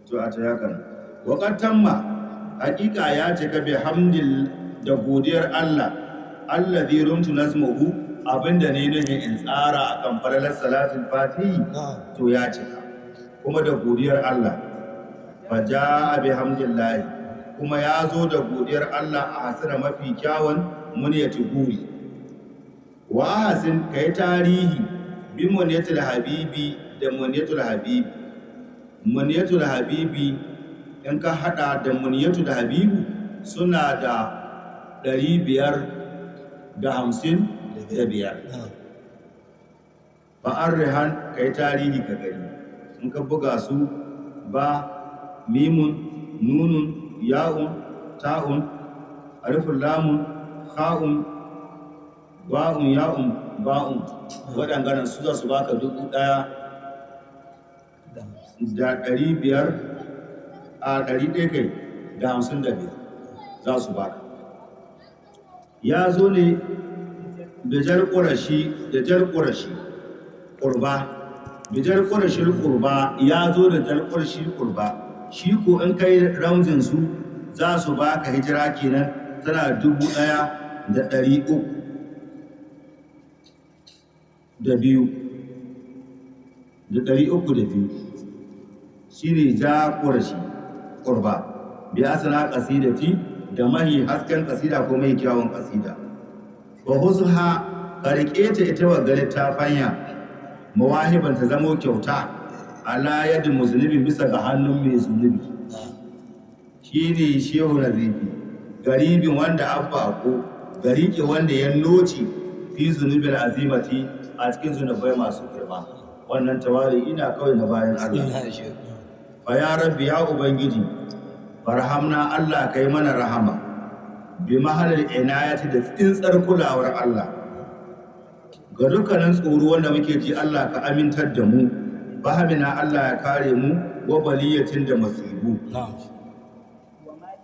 to a ta yakan waƙar tamma hakika ya cika bi hamdil da godiyar Allah allazi rumtu nazmuhu abinda ne nufin in tsara akan falalar salatul fatihi to ya cika kuma da godiyar Allah faja bi hamdillahi kuma ya zo da godiyar Allah a hasira mafi kyawun muniyatu guri wa hasin kai tarihi bi muniyatul habibi da muniyatul habibi muniyatul habibi in ka hada da muniyatul habibu suna da 555 ba'ar rihan kai tarihi ka gani in ka buga su ba mimun nunun ya'un ta'un alifun lamun kha'un ba'un ya'un ba'un waɗannan su za su baka 1,555 za su baka ya zo ne da jar ƙurashi ƙurba bijar ƙurashin ƙurba ya zo da jar ƙurashi ƙurba shi ko in kai ramzin su za su baka hijira kenan tana 302 shi ne ja ƙurashi ƙurba biya sana ƙasidati da mahi hasken ƙasida ko mai kyawun ƙasida wa husha ka riƙe ta ita wa gari ta fanya mawahiban ta zamo kyauta ala yadda musulmi bisa ga hannun mai zunubi shi ne shehu nazifi garibin wanda abba ko garike wanda ya noci fi zunubin azimati a cikin zunubai masu girma wannan tawari ina kawai na bayan Allah fa ya rabbi ya ubangiji farhamna Allah kai mana rahama bi mahalal inayati da tsintsar kulawar Allah ga dukkanin tsoro wanda muke ji Allah ka amintar da mu fahamina Allah ya kare mu wa baliyatin da masibu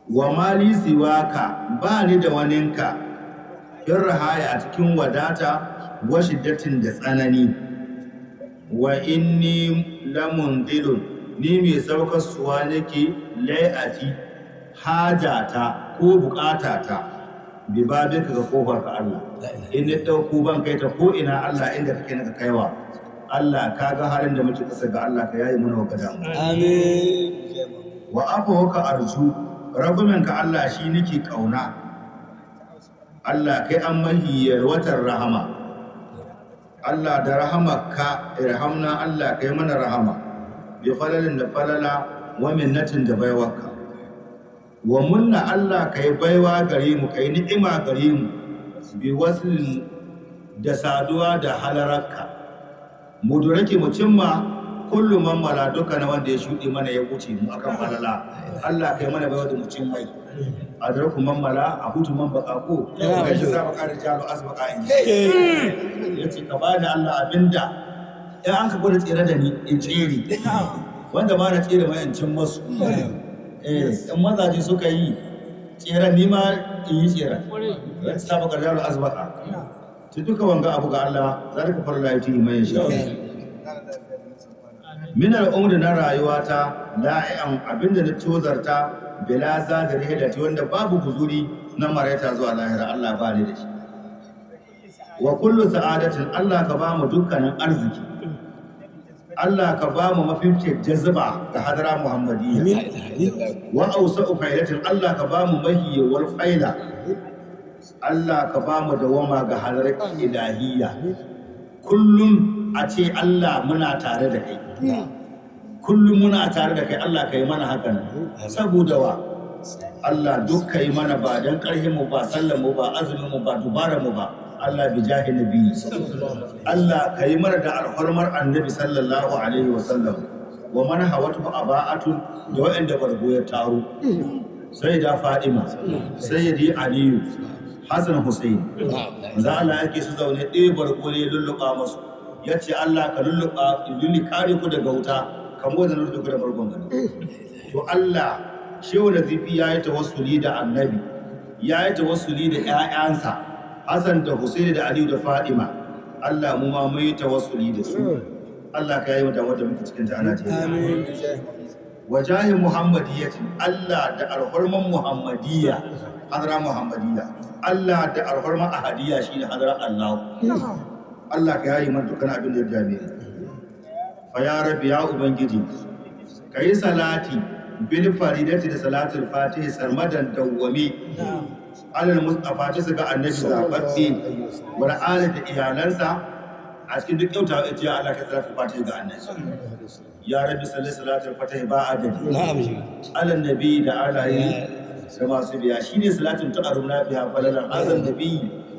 wa mali siwaka ba ni da waninka yin rahaya a cikin wadata wa shiddatin da tsanani wa inni lamunzilun ni mai saukarsuwa nake lai'ati hajata ko bukatata bi babinka ga kofar ka Allah in ni dauko ban kai ta ko ina Allah inda kake naka kaiwa Allah ka ga halin da muke kasa ga Allah ka yayi mana wakada amin wa afuka arju rabuminka Allah shi nake kauna Allah kai an mahiyar watan rahama Allah da rahamarka irhamna Allah kai mana rahama bi falalin da falala wa minnatin da baiwarka wa munna Allah kai baiwa gare mu kai ni'ima gare mu bi waslin da saduwa da halararka mu durake mu cimma kullum mammala duka na wanda ya shuɗe mana ya wuce mu akan falala Allah kai mana baiwa da mu cin mai a darku mammala a hutu man baka ko kai shi sa baka da jalo asbaka in yace ka bani Allah abinda in an ka gwada tsere da ni in tsere wanda ma na tsere mai in cin masu in mazaje suka yi tseren ni ma in yi tseren ya sa baka da jalo asbaka to duka wanga abu ga Allah zalika farla yati mai insha min al'umri na rayuwata la'i'an abinda na tozarta bila za da rihilati wanda babu guzuri na maraita zuwa lahira Allah ba ni da shi wa kullu sa'adatin Allah ka ba mu dukkanin arziki Allah ka ba mu mafificin jazba ga hadara muhammadiyya wa ausa'u faidatin Allah ka ba mu mahiyawar faida Allah ka ba mu dawama ga hadarar ilahiyya kullum a ce Allah muna tare da kai kullum muna tare da kai Allah ka yi mana hakan saboda wa Allah duk ka yi mana ba don ƙarfinmu ba sallanmu ba azuminmu ba dubaranmu ba Allah bi jahi nabi Allah ka yi mana da alhormar annabi sallallahu alaihi wa sallam wa man hawatu aba'atun da waɗanda bargo ya taro sai da Fadima sayyidi Aliyu Hassan Hussein za Allah yake su zaune ɗaya bargo ne lulluɓa masu ya ce Allah ka lulli kare ku daga wuta kamo da lulluɓa da bargon gani to Allah shehu da zifi ya yi tawassuli da annabi ya yi tawassuli da ƴaƴansa Hassan da Hussein da Aliyu da Fadima Allah mu ma mai tawassuli da su Allah ka yi mata wadda muke cikin ta ana ce wajahi muhammadiyyati Allah da alhurman muhammadiyya hadara muhammadiyya Allah da alhurman ahadiyya shine hadara Allah Allah ka yayi man dukkan abin da ya dame fa ya rabbi ya ubangiji kai salati bil faridati da salatul fatihi sarmadan dawwami alal mustafa ta ga annabi zababbe wa ali da iyalansa a cikin duk kyauta ya ce Allah ka salatul fatihi ga annabi ya rabbi salli salatul fatihi ba adadi na'am alal nabi da alayi da masu biya shine salatul ta'aruna biha falalan azan nabi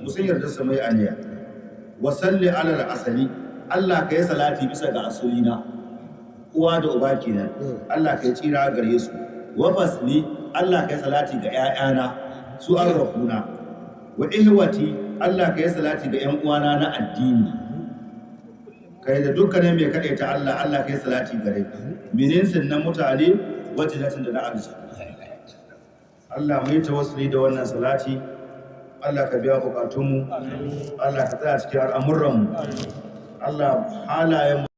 musayyar da samai aniya wa salli alal asali Allah ka yi salati bisa ga asulina uwa da uba kenan Allah ka yi tsira gare su wa fasli Allah ka yi salati ga ƴaƴana su arrafuna wa ihwati Allah ka yi salati ga ƴan uwana na addini kai da dukkanin mai kaɗai ta Allah Allah ka yi salati gare mininsin na mutane wajilatin da na aljanna Allah mai tawassuli da wannan salati Allah ka biya bukatunmu Allah ka tsaya cikin al'amuranmu Allah halayen